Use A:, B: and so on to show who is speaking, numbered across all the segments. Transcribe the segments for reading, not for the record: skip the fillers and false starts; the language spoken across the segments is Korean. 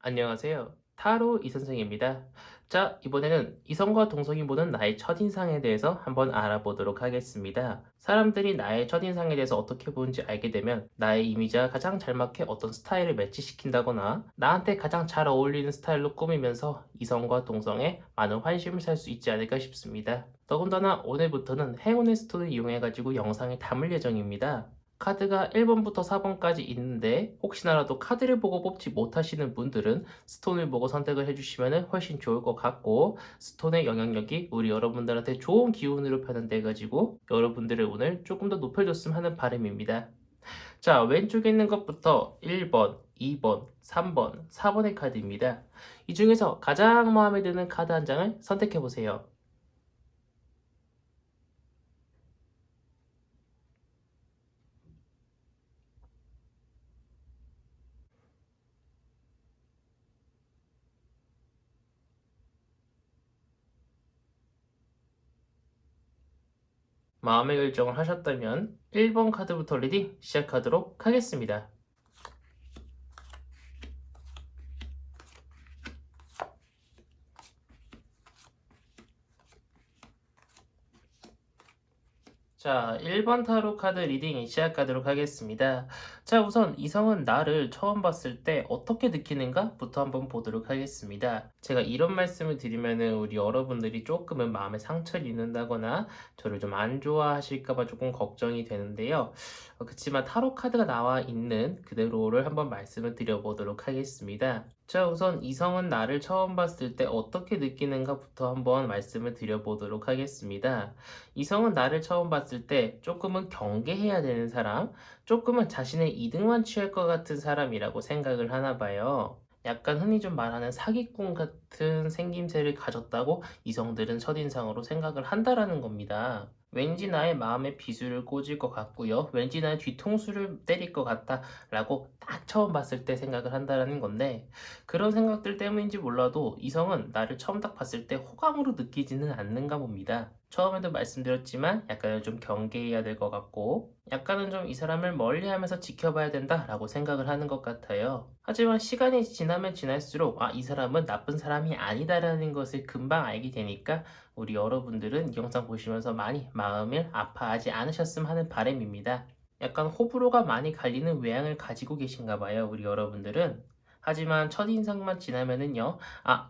A: 안녕하세요. 타로 이선생입니다. 자, 이번에는 이성과 동성이 보는 나의 첫인상에 대해서 한번 알아보도록 하겠습니다. 사람들이 나의 첫인상에 대해서 어떻게 보는지 알게 되면 나의 이미지와 가장 잘 맞게 어떤 스타일을 매치시킨다거나 나한테 가장 잘 어울리는 스타일로 꾸미면서 이성과 동성에 많은 환심을 살 수 있지 않을까 싶습니다. 더군다나 오늘부터는 행운의 스톤을 이용해가지고 영상을 담을 예정입니다. 카드가 1번부터 4번까지 있는데 혹시나라도 카드를 보고 뽑지 못하시는 분들은 스톤을 보고 선택을 해주시면 훨씬 좋을 것 같고, 스톤의 영향력이 우리 여러분들한테 좋은 기운으로 변환돼 가지고 여러분들의 운을 조금 더 높여줬으면 하는 바람입니다. 자, 왼쪽에 있는 것부터 1번, 2번, 3번, 4번의 카드입니다. 이 중에서 가장 마음에 드는 카드 한 장을 선택해 보세요. 마음의 결정을 하셨다면 1번 카드부터 리딩 시작하도록 하겠습니다. 자, 1번 타로 카드 리딩 시작하도록 하겠습니다. 자, 우선 이성은 나를 처음 봤을 때 어떻게 느끼는가 부터 한번 보도록 하겠습니다. 제가 이런 말씀을 드리면은 우리 여러분들이 조금은 마음에 상처를 입는다거나 저를 좀 안 좋아하실까봐 조금 걱정이 되는데요. 그치만 타로 카드가 나와 있는 그대로를 한번 말씀을 드려보도록 하겠습니다. 자, 우선 이성은 나를 처음 봤을 때 어떻게 느끼는가부터 한번 말씀을 드려보도록 하겠습니다. 이성은 나를 처음 봤을 때 조금은 경계해야 되는 사람, 조금은 자신의 이득만 취할 것 같은 사람이라고 생각을 하나 봐요. 약간 흔히 좀 말하는 사기꾼 같은 생김새를 가졌다고 이성들은 첫인상으로 생각을 한다라는 겁니다. 왠지 나의 마음에 비수를 꽂을 것 같고요. 왠지 나의 뒤통수를 때릴 것 같다 라고 딱 처음 봤을 때 생각을 한다라는 건데, 그런 생각들 때문인지 몰라도 이성은 나를 처음 딱 봤을 때 호감으로 느끼지는 않는가 봅니다. 처음에도 말씀드렸지만 약간은 좀 경계해야 될 것 같고, 약간은 좀 이 사람을 멀리하면서 지켜봐야 된다라고 생각을 하는 것 같아요. 하지만 시간이 지나면 지날수록 이 사람은 나쁜 사람이 아니다라는 것을 금방 알게 되니까 우리 여러분들은 이 영상 보시면서 많이 마음을 아파하지 않으셨으면 하는 바람입니다. 약간 호불호가 많이 갈리는 외향을 가지고 계신가 봐요, 우리 여러분들은. 하지만 첫인상만 지나면은요,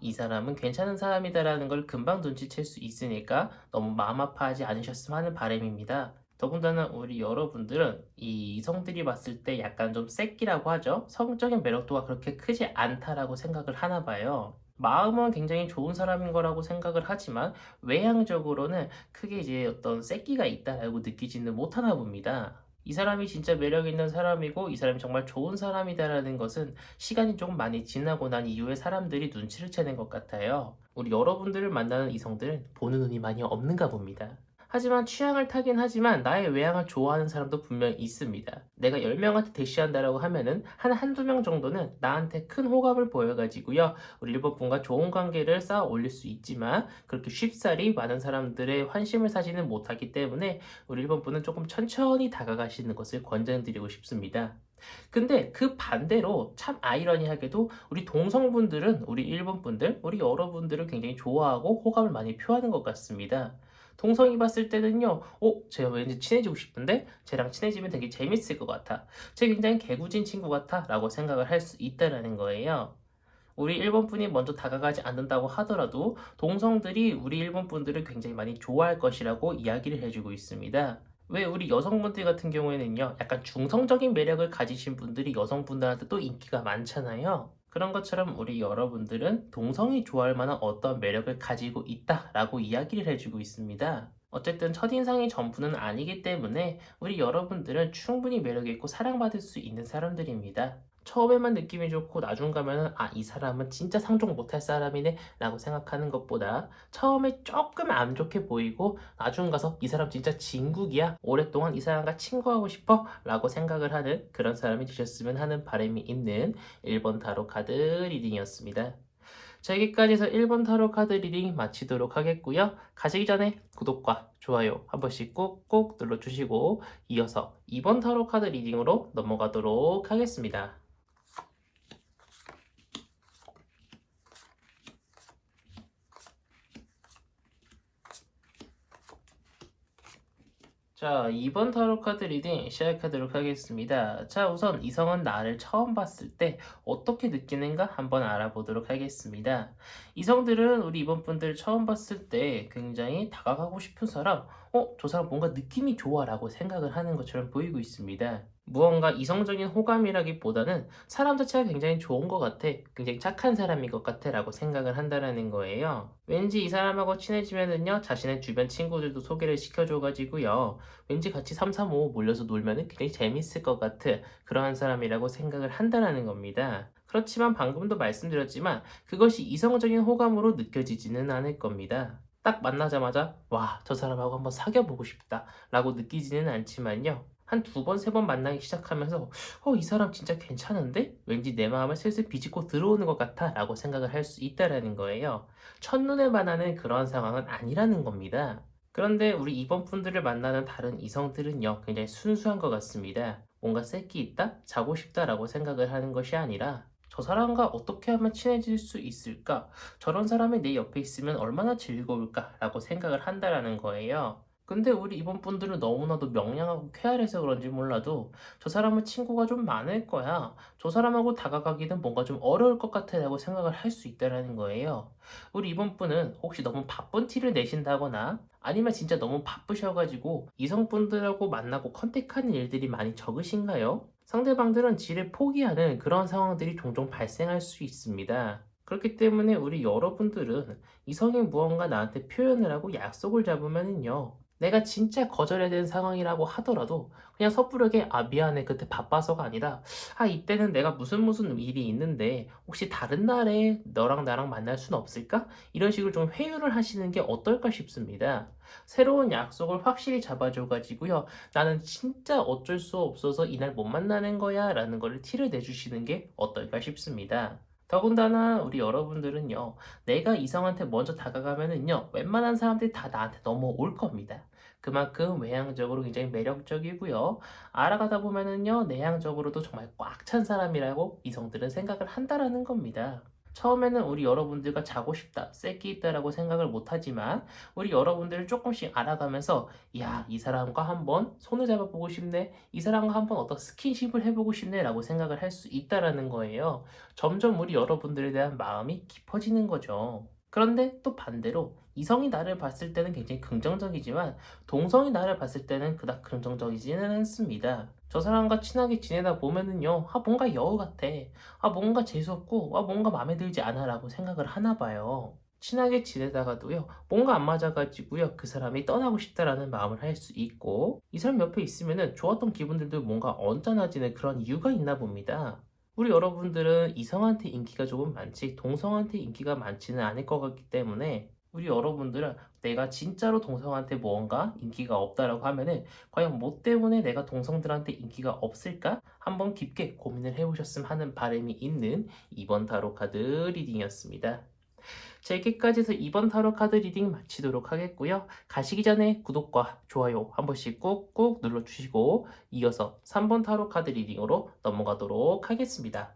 A: 이 사람은 괜찮은 사람이다라는 걸 금방 눈치챌 수 있으니까 너무 마음 아파하지 않으셨으면 하는 바람입니다. 더군다나 우리 여러분들은 이 이성들이 봤을 때 약간 좀 새끼라고 하죠. 성적인 매력도가 그렇게 크지 않다라고 생각을 하나 봐요. 마음은 굉장히 좋은 사람인 거라고 생각을 하지만 외향적으로는 크게 이제 어떤 새끼가 있다라고 느끼지는 못하나 봅니다. 이 사람이 진짜 매력 있는 사람이고 이 사람이 정말 좋은 사람이다라는 것은 시간이 조금 많이 지나고 난 이후에 사람들이 눈치를 채는 것 같아요. 우리 여러분들을 만나는 이성들은 보는 눈이 많이 없는가 봅니다. 하지만 취향을 타긴 하지만 나의 외향을 좋아하는 사람도 분명히 있습니다. 내가 10명한테 대시한다라고 하면은 한두 명 정도는 나한테 큰 호감을 보여가지고요. 우리 일본 분과 좋은 관계를 쌓아 올릴 수 있지만 그렇게 쉽사리 많은 사람들의 환심을 사지는 못하기 때문에 우리 일본 분은 조금 천천히 다가가시는 것을 권장드리고 싶습니다. 근데 그 반대로 참 아이러니하게도 우리 동성분들은 우리 일본 분들, 우리 여러분들을 굉장히 좋아하고 호감을 많이 표하는 것 같습니다. 동성이 봤을 때는요, 쟤 왠지 친해지고 싶은데? 쟤랑 친해지면 되게 재밌을 것 같아. 쟤 굉장히 개구진 친구 같아. 라고 생각을 할 수 있다라는 거예요. 우리 일본 분이 먼저 다가가지 않는다고 하더라도 동성들이 우리 일본 분들을 굉장히 많이 좋아할 것이라고 이야기를 해주고 있습니다. 왜 우리 여성분들 같은 경우에는요, 약간 중성적인 매력을 가지신 분들이 여성분들한테 또 인기가 많잖아요. 그런 것처럼 우리 여러분들은 동성이 좋아할 만한 어떤 매력을 가지고 있다라고 이야기를 해주고 있습니다. 어쨌든 첫인상이 전부는 아니기 때문에 우리 여러분들은 충분히 매력있고 사랑받을 수 있는 사람들입니다. 처음에만 느낌이 좋고 나중 가면은 이 사람은 진짜 상종 못할 사람이네 라고 생각하는 것보다 처음에 조금 안 좋게 보이고 나중 가서 이 사람 진짜 진국이야, 오랫동안 이 사람과 친구하고 싶어 라고 생각을 하는 그런 사람이 되셨으면 하는 바람이 있는 1번 타로 카드 리딩이었습니다. 자, 여기까지 해서 1번 타로 카드 리딩 마치도록 하겠고요. 가시기 전에 구독과 좋아요 한 번씩 꾹꾹 눌러주시고 이어서 2번 타로 카드 리딩으로 넘어가도록 하겠습니다. 자, 이번 타로 카드 리딩 시작하도록 하겠습니다. 자, 우선 이성은 나를 처음 봤을 때 어떻게 느끼는가 한번 알아보도록 하겠습니다. 이성들은 우리 이번 분들 처음 봤을 때 굉장히 다가가고 싶은 사람, 저 사람 뭔가 느낌이 좋아 라고 생각을 하는 것처럼 보이고 있습니다. 무언가 이성적인 호감이라기보다는 사람 자체가 굉장히 좋은 것 같아. 굉장히 착한 사람인 것 같아 라고 생각을 한다라는 거예요. 왠지 이 사람하고 친해지면은요, 자신의 주변 친구들도 소개를 시켜줘가지고요. 왠지 같이 3, 3, 5 몰려서 놀면은 굉장히 재밌을 것 같은 그러한 사람이라고 생각을 한다라는 겁니다. 그렇지만 방금도 말씀드렸지만 그것이 이성적인 호감으로 느껴지지는 않을 겁니다. 딱 만나자마자 와, 저 사람하고 한번 사귀어보고 싶다 라고 느끼지는 않지만요. 한 두 번, 세 번 만나기 시작하면서 이 사람 진짜 괜찮은데? 왠지 내 마음을 슬슬 비집고 들어오는 것 같아 라고 생각을 할 수 있다라는 거예요. 첫눈에 반하는 그런 상황은 아니라는 겁니다. 그런데 우리 이번 분들을 만나는 다른 이성들은요, 굉장히 순수한 것 같습니다. 뭔가 새끼 있다? 자고 싶다라고 생각을 하는 것이 아니라 저 사람과 어떻게 하면 친해질 수 있을까? 저런 사람이 내 옆에 있으면 얼마나 즐거울까라고 생각을 한다라는 거예요. 근데 우리 이번 분들은 너무나도 명량하고 쾌활해서 그런지 몰라도 저 사람은 친구가 좀 많을 거야. 저 사람하고 다가가기는 뭔가 좀 어려울 것 같아라고 생각을 할 수 있다라는 거예요. 우리 이번 분은 혹시 너무 바쁜 티를 내신다거나 아니면 진짜 너무 바쁘셔가지고 이성분들하고 만나고 컨택하는 일들이 많이 적으신가요? 상대방들은 지를 포기하는 그런 상황들이 종종 발생할 수 있습니다. 그렇기 때문에 우리 여러분들은 이성이 무언가 나한테 표현을 하고 약속을 잡으면은요, 내가 진짜 거절해야 되는 상황이라고 하더라도 그냥 섣부르게 미안해 그때 바빠서가 아니라 이때는 내가 무슨 일이 있는데 혹시 다른 날에 너랑 나랑 만날 순 없을까? 이런 식으로 좀 회유를 하시는 게 어떨까 싶습니다. 새로운 약속을 확실히 잡아줘가지고요. 나는 진짜 어쩔 수 없어서 이날 못 만나는 거야 라는 거를 티를 내주시는 게 어떨까 싶습니다. 더군다나 우리 여러분들은요, 내가 이성한테 먼저 다가가면은요, 웬만한 사람들이 다 나한테 넘어올 겁니다. 그만큼 외향적으로 굉장히 매력적이고요. 알아가다 보면은요, 내향적으로도 정말 꽉 찬 사람이라고 이성들은 생각을 한다라는 겁니다. 처음에는 우리 여러분들과 자고 싶다, 쐐기 있다라고 생각을 못하지만 우리 여러분들을 조금씩 알아가면서 야, 이 사람과 한번 손을 잡아보고 싶네, 이 사람과 한번 어떤 스킨십을 해보고 싶네 라고 생각을 할 수 있다라는 거예요. 점점 우리 여러분들에 대한 마음이 깊어지는 거죠. 그런데 또 반대로 이성이 나를 봤을 때는 굉장히 긍정적이지만 동성이 나를 봤을 때는 그닥 긍정적이지는 않습니다. 저 사람과 친하게 지내다 보면은요, 뭔가 여우 같아. 뭔가 재수없고, 뭔가 마음에 들지 않아 라고 생각을 하나 봐요. 친하게 지내다가도요, 뭔가 안 맞아가지고요, 그 사람이 떠나고 싶다라는 마음을 할 수 있고, 이 사람 옆에 있으면은 좋았던 기분들도 뭔가 언짢아지는 그런 이유가 있나 봅니다. 우리 여러분들은 이성한테 인기가 조금 많지 동성한테 인기가 많지는 않을 것 같기 때문에 우리 여러분들은 내가 진짜로 동성한테 무언가 인기가 없다라고 하면은 과연 뭐 때문에 내가 동성들한테 인기가 없을까? 한번 깊게 고민을 해보셨으면 하는 바람이 있는 이번 타로 카드 리딩이었습니다. 자, 여기까지 해서 이번 타로 카드 리딩 마치도록 하겠고요. 가시기 전에 구독과 좋아요 한 번씩 꾹꾹 눌러주시고 이어서 3번 타로 카드 리딩으로 넘어가도록 하겠습니다.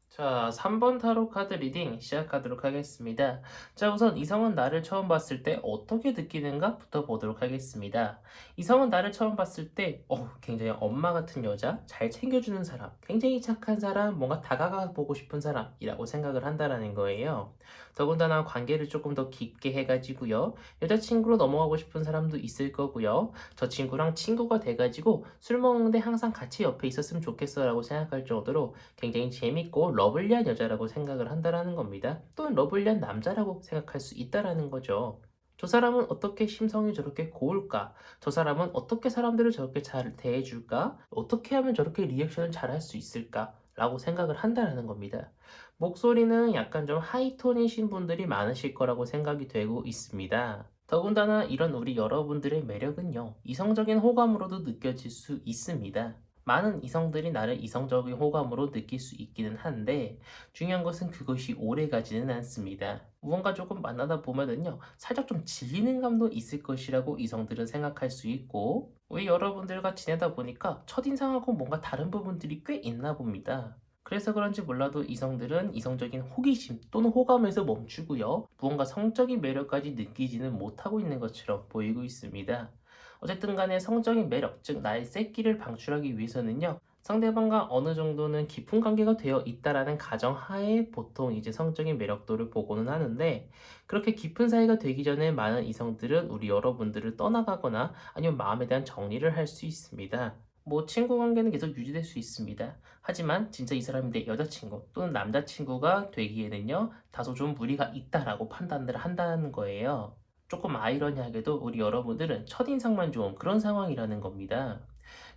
A: 자, 3번 타로 카드 리딩 시작하도록 하겠습니다. 자, 우선 이성은 나를 처음 봤을 때 어떻게 느끼는가부터 보도록 하겠습니다. 이성은 나를 처음 봤을 때, 굉장히 엄마 같은 여자, 잘 챙겨주는 사람, 굉장히 착한 사람, 뭔가 다가가 보고 싶은 사람이라고 생각을 한다라는 거예요. 더군다나 관계를 조금 더 깊게 해가지고요. 여자친구로 넘어가고 싶은 사람도 있을 거고요. 저 친구랑 친구가 돼가지고 술 먹는데 항상 같이 옆에 있었으면 좋겠어라고 생각할 정도로 굉장히 재밌고 러블리한 여자라고 생각을 한다라는 겁니다. 또는 러블리한 남자라고 생각할 수 있다라는 거죠. 저 사람은 어떻게 심성이 저렇게 고울까? 저 사람은 어떻게 사람들을 저렇게 잘 대해줄까? 어떻게 하면 저렇게 리액션을 잘 할 수 있을까? 라고 생각을 한다라는 겁니다. 목소리는 약간 좀 하이톤이신 분들이 많으실 거라고 생각이 되고 있습니다. 더군다나 이런 우리 여러분들의 매력은요, 이성적인 호감으로도 느껴질 수 있습니다. 많은 이성들이 나를 이성적인 호감으로 느낄 수 있기는 한데 중요한 것은 그것이 오래 가지는 않습니다. 무언가 조금 만나다 보면은요, 살짝 좀 질리는 감도 있을 것이라고 이성들은 생각할 수 있고 우리 여러분들과 지내다 보니까 첫인상하고 뭔가 다른 부분들이 꽤 있나 봅니다. 그래서 그런지 몰라도 이성들은 이성적인 호기심 또는 호감에서 멈추고요. 무언가 성적인 매력까지 느끼지는 못하고 있는 것처럼 보이고 있습니다. 어쨌든 간에 성적인 매력, 즉 나의 새끼를 방출하기 위해서는요. 상대방과 어느 정도는 깊은 관계가 되어 있다라는 가정하에 보통 이제 성적인 매력도를 보고는 하는데 그렇게 깊은 사이가 되기 전에 많은 이성들은 우리 여러분들을 떠나가거나 아니면 마음에 대한 정리를 할 수 있습니다. 뭐 친구 관계는 계속 유지될 수 있습니다. 하지만 진짜 이 사람이 내 여자친구 또는 남자친구가 되기에는요, 다소 좀 무리가 있다라고 판단을 한다는 거예요. 조금 아이러니하게도 우리 여러분들은 첫인상만 좋은 그런 상황이라는 겁니다.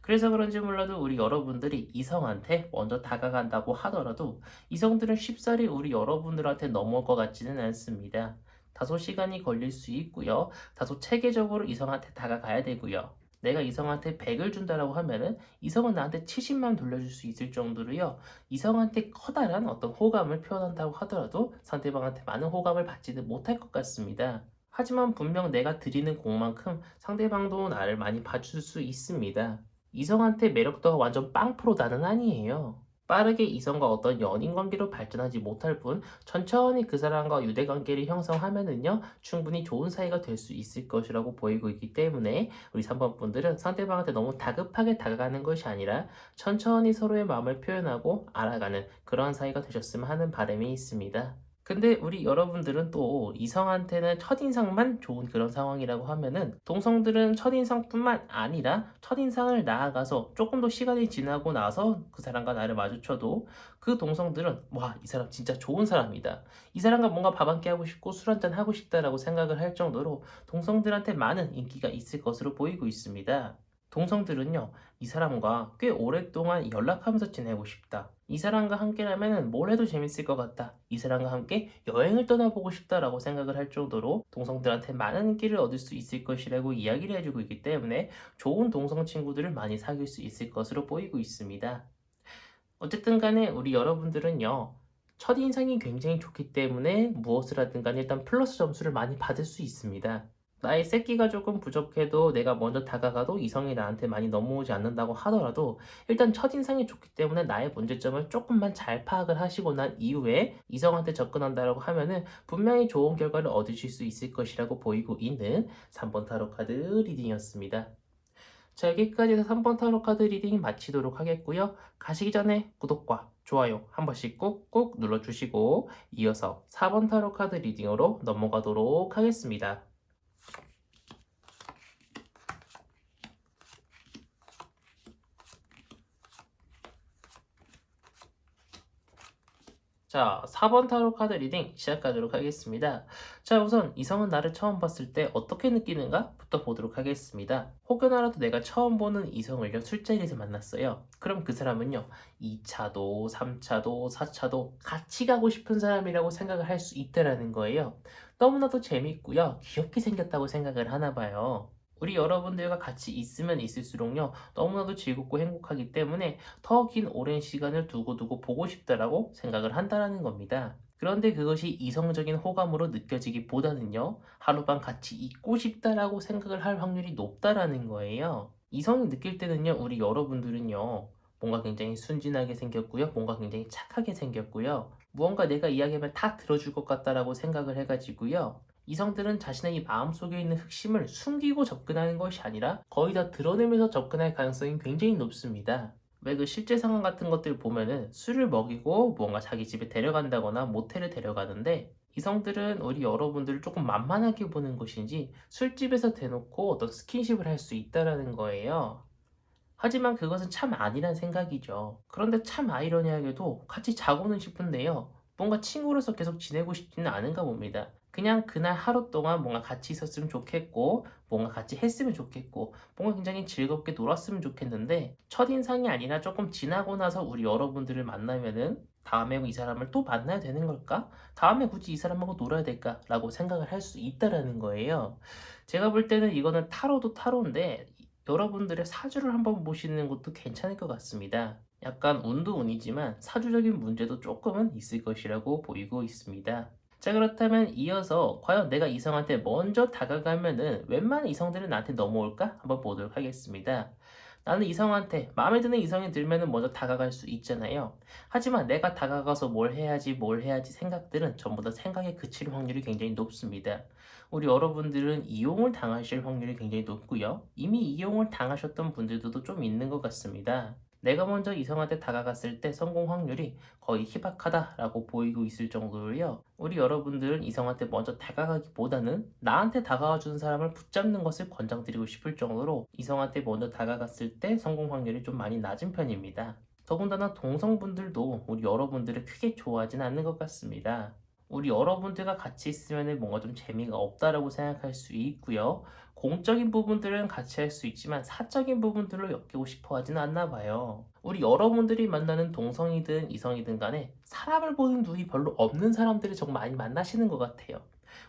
A: 그래서 그런지 몰라도 우리 여러분들이 이성한테 먼저 다가간다고 하더라도 이성들은 쉽사리 우리 여러분들한테 넘어올 것 같지는 않습니다. 다소 시간이 걸릴 수 있고요. 다소 체계적으로 이성한테 다가가야 되고요. 내가 이성한테 100을 준다라고 하면은 이성은 나한테 70만 돌려줄 수 있을 정도로요. 이성한테 커다란 어떤 호감을 표현한다고 하더라도 상대방한테 많은 호감을 받지는 못할 것 같습니다. 하지만 분명 내가 드리는 공만큼 상대방도 나를 많이 봐줄 수 있습니다. 이성한테 매력도가 완전 빵프로다는 아니에요. 빠르게 이성과 어떤 연인 관계로 발전하지 못할 뿐 천천히 그 사람과 유대 관계를 형성하면은요 충분히 좋은 사이가 될 수 있을 것이라고 보이고 있기 때문에 우리 3번 분들은 상대방한테 너무 다급하게 다가가는 것이 아니라 천천히 서로의 마음을 표현하고 알아가는 그러한 사이가 되셨으면 하는 바람이 있습니다. 근데 우리 여러분들은 또 이성한테는 첫인상만 좋은 그런 상황이라고 하면은 동성들은 첫인상뿐만 아니라 첫인상을 나아가서 조금 더 시간이 지나고 나서 그 사람과 나를 마주쳐도 그 동성들은 와, 이 사람 진짜 좋은 사람이다. 이 사람과 뭔가 밥 한 끼 하고 싶고 술 한잔 하고 싶다라고 생각을 할 정도로 동성들한테 많은 인기가 있을 것으로 보이고 있습니다. 동성들은요, 이 사람과 꽤 오랫동안 연락하면서 지내고 싶다. 이 사람과 함께라면 뭘 해도 재밌을 것 같다. 이 사람과 함께 여행을 떠나보고 싶다라고 생각을 할 정도로 동성들한테 많은 인기를 얻을 수 있을 것이라고 이야기를 해주고 있기 때문에 좋은 동성 친구들을 많이 사귈 수 있을 것으로 보이고 있습니다. 어쨌든 간에 우리 여러분들은요. 첫인상이 굉장히 좋기 때문에 무엇을 하든 간에 일단 플러스 점수를 많이 받을 수 있습니다. 나의 새끼가 조금 부족해도 내가 먼저 다가가도 이성이 나한테 많이 넘어오지 않는다고 하더라도 일단 첫인상이 좋기 때문에 나의 문제점을 조금만 잘 파악을 하시고 난 이후에 이성한테 접근한다고 하면은 분명히 좋은 결과를 얻으실 수 있을 것이라고 보이고 있는 3번 타로 카드 리딩이었습니다. 자, 여기까지 해서 3번 타로 카드 리딩 마치도록 하겠고요. 가시기 전에 구독과 좋아요 한 번씩 꾹꾹 눌러주시고 이어서 4번 타로 카드 리딩으로 넘어가도록 하겠습니다. 자, 4번 타로 카드 리딩 시작하도록 하겠습니다. 자, 우선 이성은 나를 처음 봤을 때 어떻게 느끼는가?부터 보도록 하겠습니다. 혹여나라도 내가 처음 보는 이성을요, 술자리에서 만났어요. 그럼 그 사람은요, 2차도, 3차도, 4차도 같이 가고 싶은 사람이라고 생각을 할 수 있다라는 거예요. 너무나도 재밌고요, 귀엽게 생겼다고 생각을 하나 봐요. 우리 여러분들과 같이 있으면 있을수록요, 너무나도 즐겁고 행복하기 때문에 더 긴 오랜 시간을 두고두고 보고 싶다라고 생각을 한다라는 겁니다. 그런데 그것이 이성적인 호감으로 느껴지기보다는요, 하룻밤 같이 있고 싶다라고 생각을 할 확률이 높다라는 거예요. 이성이 느낄 때는요, 우리 여러분들은요, 뭔가 굉장히 순진하게 생겼고요, 뭔가 굉장히 착하게 생겼고요, 무언가 내가 이야기하면 다 들어줄 것 같다라고 생각을 해가지고요, 이성들은 자신의 이 마음속에 있는 흑심을 숨기고 접근하는 것이 아니라 거의 다 드러내면서 접근할 가능성이 굉장히 높습니다. 왜 그 실제 상황 같은 것들 보면은 술을 먹이고 무언가 자기 집에 데려간다거나 모텔에 데려가는데 이성들은 우리 여러분들을 조금 만만하게 보는 것인지 술집에서 대놓고 어떤 스킨십을 할 수 있다라는 거예요. 하지만 그것은 참 아니란 생각이죠. 그런데 참 아이러니하게도 같이 자고는 싶은데요. 뭔가 친구로서 계속 지내고 싶지는 않은가 봅니다. 그냥 그날 하루 동안 뭔가 같이 있었으면 좋겠고, 뭔가 같이 했으면 좋겠고, 뭔가 굉장히 즐겁게 놀았으면 좋겠는데, 첫인상이 아니라 조금 지나고 나서 우리 여러분들을 만나면은, 다음에 이 사람을 또 만나야 되는 걸까? 다음에 굳이 이 사람하고 놀아야 될까? 라고 생각을 할 수 있다라는 거예요. 제가 볼 때는 이거는 타로도 타로인데, 여러분들의 사주를 한번 보시는 것도 괜찮을 것 같습니다. 약간 운도 운이지만 사주적인 문제도 조금은 있을 것이라고 보이고 있습니다. 자, 그렇다면 이어서 과연 내가 이성한테 먼저 다가가면은 웬만한 이성들은 나한테 넘어올까? 한번 보도록 하겠습니다. 나는 이성한테 마음에 드는 이성이 들면은 먼저 다가갈 수 있잖아요. 하지만 내가 다가가서 뭘 해야지 생각들은 전부 다 생각에 그칠 확률이 굉장히 높습니다. 우리 여러분들은 이용을 당하실 확률이 굉장히 높고요. 이미 이용을 당하셨던 분들도 좀 있는 것 같습니다. 내가 먼저 이성한테 다가갔을 때 성공 확률이 거의 희박하다라고 보이고 있을 정도로요. 우리 여러분들은 이성한테 먼저 다가가기보다는 나한테 다가와 주는 사람을 붙잡는 것을 권장드리고 싶을 정도로 이성한테 먼저 다가갔을 때 성공 확률이 좀 많이 낮은 편입니다. 더군다나 동성분들도 우리 여러분들을 크게 좋아하진 않는 것 같습니다. 우리 여러분들과 같이 있으면 뭔가 좀 재미가 없다라고 생각할 수 있고요. 공적인 부분들은 같이 할 수 있지만 사적인 부분들로 엮이고 싶어 하지는 않나 봐요. 우리 여러분들이 만나는 동성이든 이성이든 간에 사람을 보는 눈이 별로 없는 사람들을 정말 많이 만나시는 것 같아요.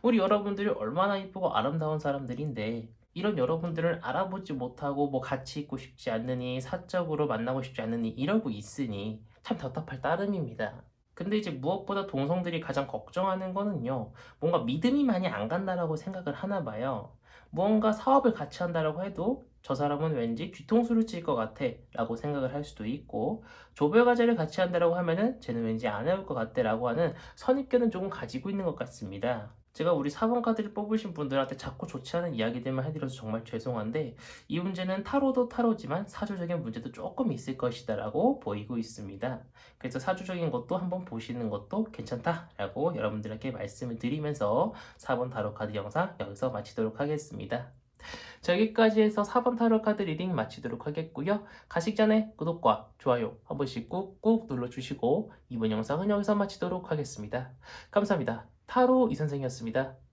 A: 우리 여러분들이 얼마나 이쁘고 아름다운 사람들인데 이런 여러분들을 알아보지 못하고 뭐 같이 있고 싶지 않느니 사적으로 만나고 싶지 않느니 이러고 있으니 참 답답할 따름입니다. 근데 이제 무엇보다 동성들이 가장 걱정하는 거는요. 뭔가 믿음이 많이 안 간다라고 생각을 하나 봐요. 무언가 사업을 같이 한다라고 해도 저 사람은 왠지 뒤통수를 칠 것 같아 라고 생각을 할 수도 있고 조별 과제를 같이 한다라고 하면은 쟤는 왠지 안 해올 것 같아 라고 하는 선입견은 조금 가지고 있는 것 같습니다. 제가 우리 4번 카드를 뽑으신 분들한테 자꾸 좋지 않은 이야기들만 해드려서 정말 죄송한데 이 문제는 타로도 타로지만 사주적인 문제도 조금 있을 것이다 라고 보이고 있습니다. 그래서 사주적인 것도 한번 보시는 것도 괜찮다라고 여러분들에게 말씀을 드리면서 4번 타로 카드 영상 여기서 마치도록 하겠습니다. 자, 여기까지 해서 4번 타로 카드 리딩 마치도록 하겠고요. 가시기 전에 구독과 좋아요 한 번씩 꾹꾹 눌러주시고 이번 영상은 여기서 마치도록 하겠습니다. 감사합니다. 타로 이선생이었습니다.